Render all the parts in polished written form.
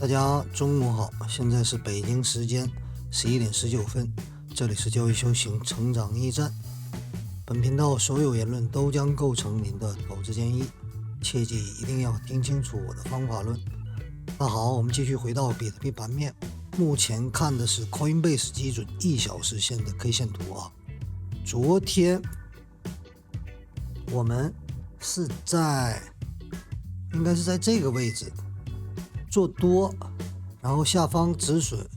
大家中午好，现在是北京时间11:19，这里是交易修行成长驿站。本频道所有言论都将构成您的投资建议，切记一定要听清楚我的方法论。那好，我们继续回到比特币盘面，目前看的是 Coinbase 基准1小时线的 K 线图啊。昨天我们是应该是在这个位置做多，然后下方止损，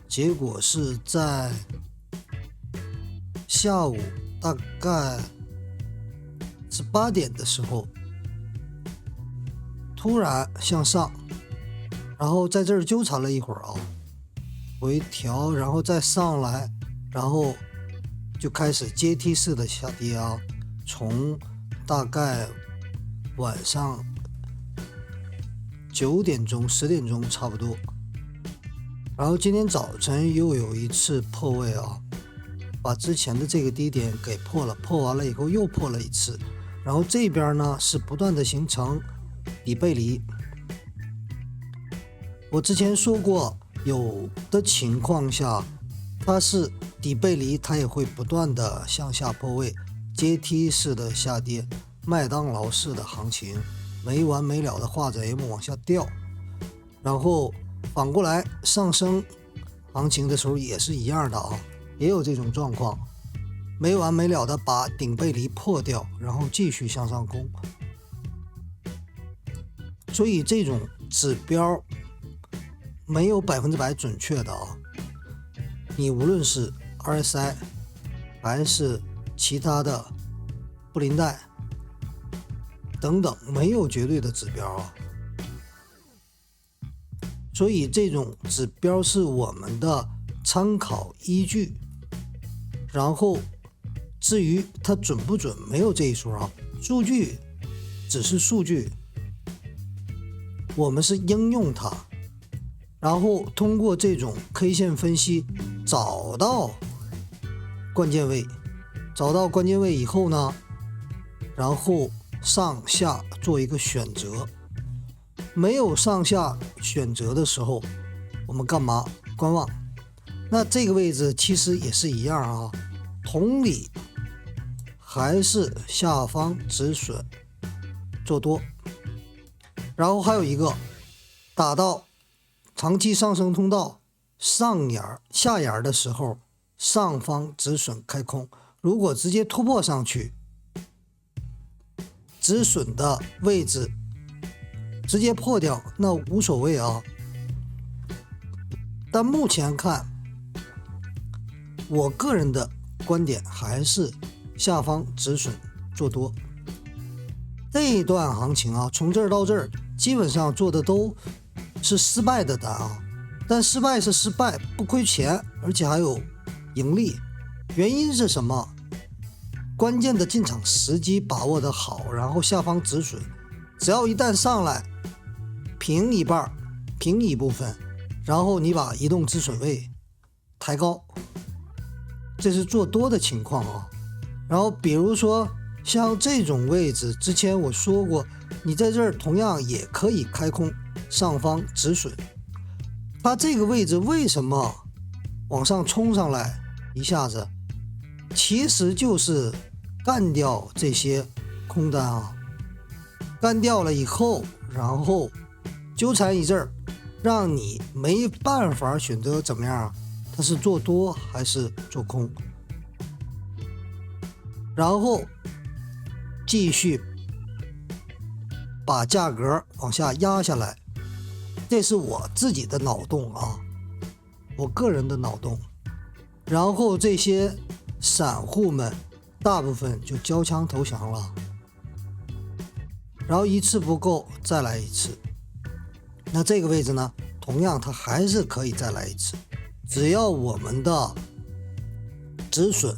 结果是在下午大概是8点的时候突然向上，然后在这儿纠缠了一会儿啊，回调，然后再上来，然后就开始阶梯式的下跌啊，从大概晚上9点钟、10点钟差不多，然后今天早晨又有一次破位啊，把之前的这个低点给破了，破完了以后又破了一次，然后这边呢是不断的形成底背离。我之前说过，有的情况下它是底背离，它也会不断的向下破位，阶梯式的下跌，麦当劳式的行情，没完没了的画着 M 往下掉，然后反过来上升行情的时候也是一样的啊，也有这种状况，没完没了的把顶背离破掉，然后继续向上攻。所以这种指标没有100%准确的啊，你无论是 RSI 还是其他的布林带等等，没有绝对的指标啊。所以这种指标是我们的参考依据，然后至于它准不准，没有这一说啊。数据只是数据，我们是应用它，然后通过这种 K 线分析找到关键位，找到关键位以后呢，然后上下做一个选择。没有上下选择的时候，我们干嘛？观望。那这个位置其实也是一样啊，同理还是下方止损做多，然后还有一个打到长期上升通道上沿下沿的时候，上方止损开空，如果直接突破上去，止损的位置直接破掉，那无所谓啊。但目前看，我个人的观点还是下方止损做多。这一段行情啊，从这儿到这儿基本上做的都是失败的单啊，但失败是失败，不亏钱，而且还有盈利。原因是什么？关键的进场时机把握的好，然后下方止损，只要一旦上来平一半，平一部分，然后你把移动止损位抬高，这是做多的情况啊。然后比如说像这种位置，之前我说过，你在这儿同样也可以开空上方止损。它这个位置为什么往上冲上来一下子，其实就是干掉这些空单啊，干掉了以后，然后纠缠一阵儿，让你没办法选择怎么样啊，它是做多还是做空，然后继续把价格往下压下来。这是我自己的脑洞啊，我个人的脑洞。然后这些散户们大部分就交枪投降了，然后一次不够再来一次。那这个位置呢，同样它还是可以再来一次，只要我们的止损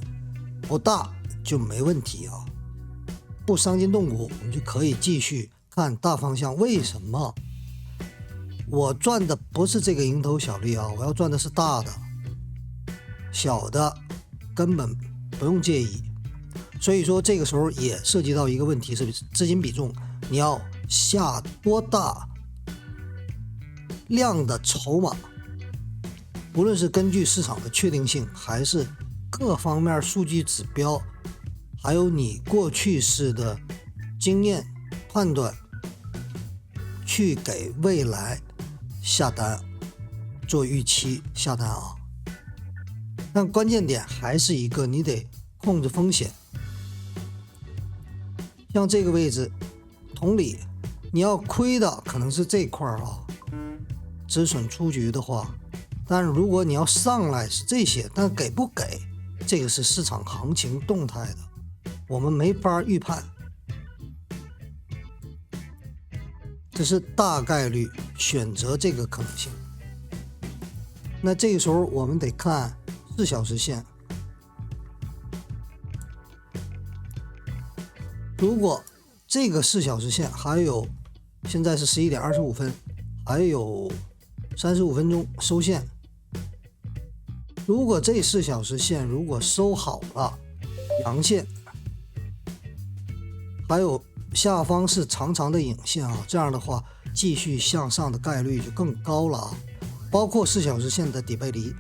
不大就没问题啊，不伤筋动骨，我们就可以继续看大方向。为什么我赚的不是这个蝇头小利啊？我要赚的是大的，小的根本不用介意。所以说这个时候也涉及到一个问题，是资金比重，你要下多大量的筹码，无论是根据市场的确定性，还是各方面数据指标，还有你过去式的经验判断，去给未来下单，做预期下单啊。但关键点还是一个，你得控制风险。像这个位置，同理，你要亏的可能是这块啊，止损出局的话，但如果你要上来是这些，但给不给，这个是市场行情动态的，我们没法预判，这是大概率选择这个可能性。那这个时候我们得看4小时线，如果这个4小时线还有，现在是11点25分，还有35分钟收线，如果这4小时线如果收好了阳线，还有下方是长长的影线啊，这样的话继续向上的概率就更高了啊。包括4小时线的底背离，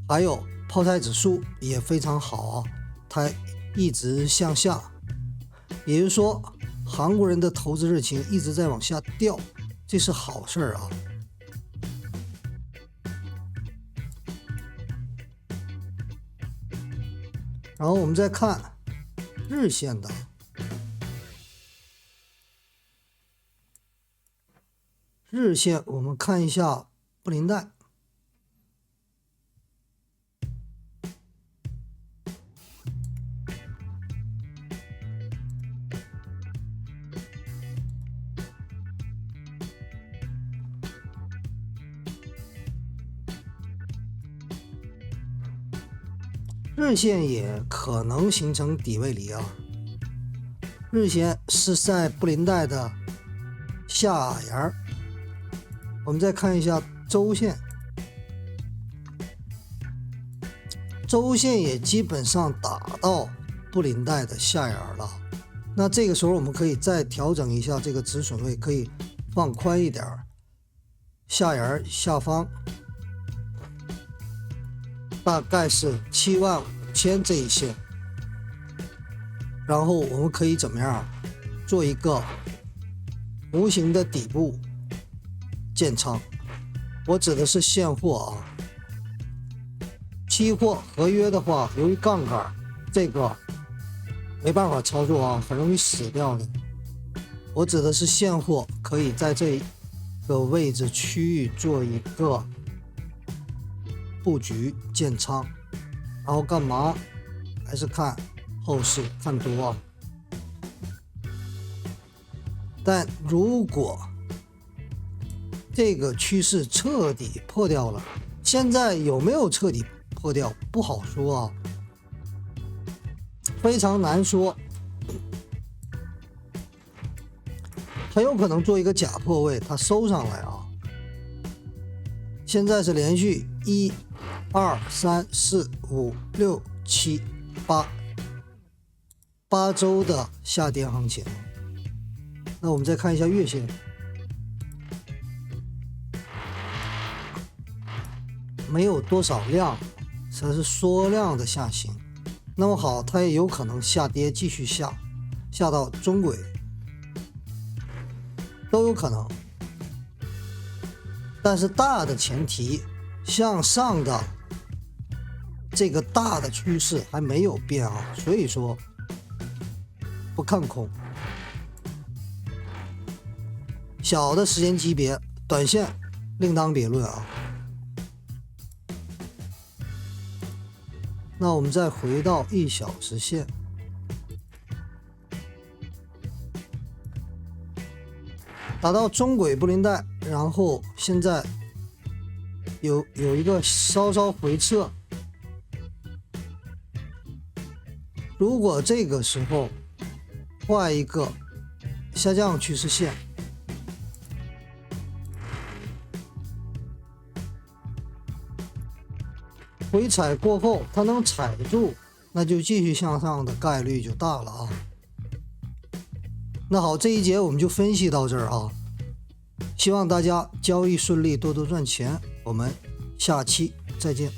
还有抛态指数也非常好啊，它一直向下，也就是说韩国人的投资热情一直在往下掉，这是好事啊。然后我们再看日线的，日线我们看一下布林带，日线也可能形成底背离啊。日线是在布林带的下沿，我们再看一下周线，周线也基本上打到布林带的下沿了。那这个时候我们可以再调整一下这个止损位，可以放宽一点，下沿下方大概是75000这一线，然后我们可以怎么样做一个模型的底部建仓，我指的是现货啊。期货合约的话，由于杠杆这个没办法操作啊，很容易死掉的。我指的是现货，可以在这个位置区域做一个布局建仓，然后干嘛？还是看后市，看多啊。但如果这个趋势彻底破掉了，现在有没有彻底破掉不好说啊，非常难说，很有可能做一个假破位，它收上来啊。现在是连续1、2、3、4、5、6、7、8周的下跌行情。那我们再看一下月线，没有多少量，它是缩量的下行。那么好，它也有可能下跌，继续下到中轨，都有可能。但是大的前提，向上的这个大的趋势还没有变啊，所以说不看空。小的时间级别，短线另当别论啊。那我们再回到1小时线，打到中轨布林带，然后现在有一个稍稍回撤。如果这个时候画一个下降趋势线，回踩过后它能踩住，那就继续向上的概率就大了啊。那好，这一节我们就分析到这儿啊。希望大家交易顺利，多多赚钱。我们下期再见。